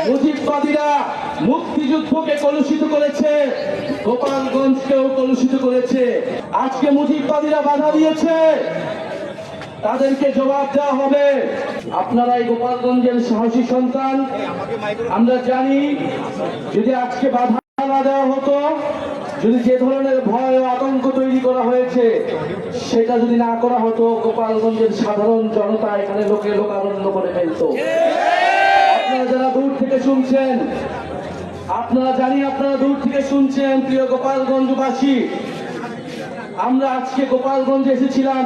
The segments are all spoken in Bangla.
মুজিববাদীরা মুক্তিযুদ্ধকে কলুষিত করেছে, গোপালগঞ্জকেও কলুষিত করেছে। আজকে মুজিববাদীরা বাধা দিয়েছে, তাদেরকে জবাব দেওয়া হবে। আপনারা এই গোপালগঞ্জের সাহসী সন্তান, আমরা জানি যদি আজকে বাধা না দেওয়া হতো, যদি যে ধরনের ভয় ও আতঙ্ক তৈরি করা হয়েছে সেটা যদি না করা হতো, গোপালগঞ্জের সাধারণ জনতা এখানে লোকে লোকারণ্য করে ফেলত। আপনারা যারা দূর থেকে শুনছেন, আপনারা জানি আপনারা দূর থেকে শুনছেন, প্রিয় গোপালগঞ্জবাসী, আমরা আজকে গোপালগঞ্জে এসেছিলাম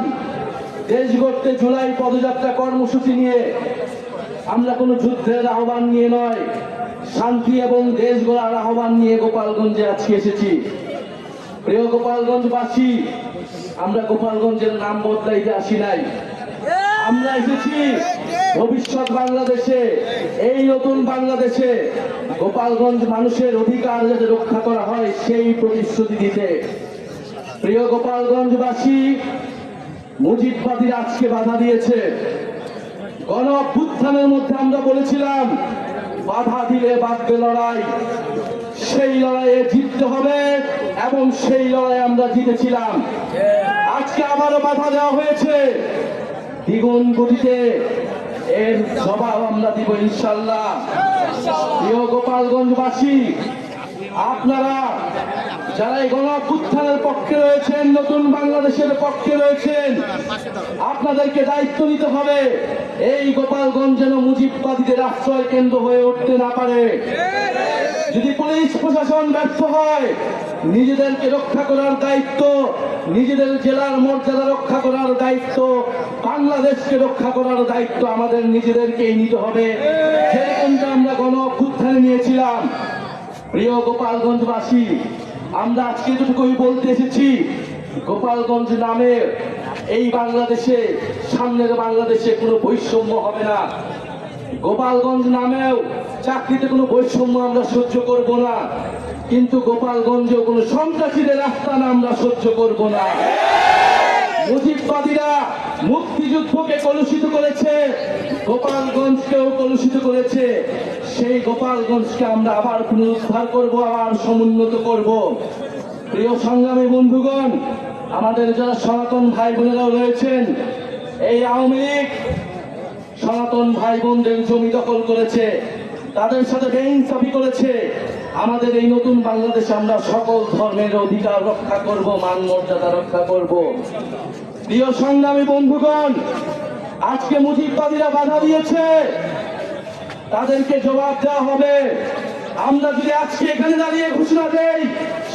দেশ গড়তে জুলাই পদযাত্রা কর্মসূচি নিয়ে। আমরা কোনো যুদ্ধের আহ্বান নিয়ে নয়, শান্তি এবং দেশ গড়ার আহ্বান নিয়ে গোপালগঞ্জে আজকে এসেছি। প্রিয় গোপালগঞ্জবাসী, আমরা গোপালগঞ্জের নাম বদলাইতে আসি নাই, আমরা এসেছি ভবিষ্যৎ বাংলাদেশে, এই নতুন বাংলাদেশে গোপালগঞ্জ মানুষের অধিকার যাতে রক্ষা করা হয় সেই প্রতিশ্রুতি দিতে। প্রিয় গোপালগঞ্জবাসী, মুজিববাদীরা আজকে বাধা দিয়েছে। গণ অভ্যুত্থানের মধ্যে আমরা বলেছিলাম বাধা দিলে বাঁধবে লড়াই, সেই লড়াইয়ে জিততে হবে এবং সেই লড়াই আমরা জিতেছিলাম। আজকে আবারও বাধা দেওয়া হয়েছে, দ্বিগুণ গতিতে এর জবাব আমরা দিব ইনশাল্লাহ। প্রিয় গোপালগঞ্জবাসী, আপনারা যারা এই গণ অভ্যুত্থানের পক্ষে রয়েছেন, নতুন বাংলাদেশের পক্ষে রয়েছেন, আপনাদেরকে দায়িত্ব নিতে হবে এই গোপালগঞ্জ যেন মুজিববাদীদের আশ্রয় কেন্দ্র হয়ে উঠতে না পারে। যদি পুলিশ প্রশাসন ব্যর্থ হয়, নিজেদেরকে রক্ষা করার দায়িত্ব, নিজেদের জেলার মর্যাদা রক্ষা করার দায়িত্ব, বাংলাদেশকে রক্ষা করার দায়িত্ব আমাদের নিজেদেরকেই নিতে হবে, যেরকমটা আমরা গণ অভ্যুত্থানে নিয়েছিলাম। প্রিয় গোপালগঞ্জবাসী, আমরা আজকে যেটুকুই বলতে এসেছি, গোপালগঞ্জ নামে এই বাংলাদেশে, সামনের বাংলাদেশে কোনো বৈষম্য হবে না। গোপালগঞ্জ নামেও চাকরিতে কোনো বৈষম্য আমরা সহ্য করব না, কিন্তু গোপালগঞ্জেও কোনো সন্ত্রাসীদের আস্তানা আমরা সহ্য করব না। মুজিববাদীরা মুক্তিযুদ্ধকে কলুষিত করেছে, গোপালগঞ্জকেও কলুষিত করেছে, সেই গোপালগঞ্জকে আমরা আবার পুনরুদ্ধার করব, আবার সমুন্নত করব। প্রিয় সংগ্রামী বন্ধুগণ, আমাদের যারা সনাতন ভাই বোনেরাও রয়েছেন, এই আওয়ামী লীগ সনাতন ভাই বোনদের জমি দখল করেছে, তাদের সাথে বেইনসাফি করেছে। আমাদের এই নতুন বাংলাদেশে আমরা সকল ধর্মের অধিকার রক্ষা করব, মান মর্যাদা রক্ষা করব। প্রিয় সংগ্রামী বন্ধুগণ, আজকে মুজিববাদীরা বাধা দিয়েছে, তাদেরকে জবাব দেওয়া হবে। আমরা যদি আজকে এখানে দাঁড়িয়ে ঘোষণা দেই,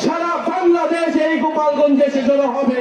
সারা বাংলাদেশ এই গোপালগঞ্জে এসে জড়ো হবে।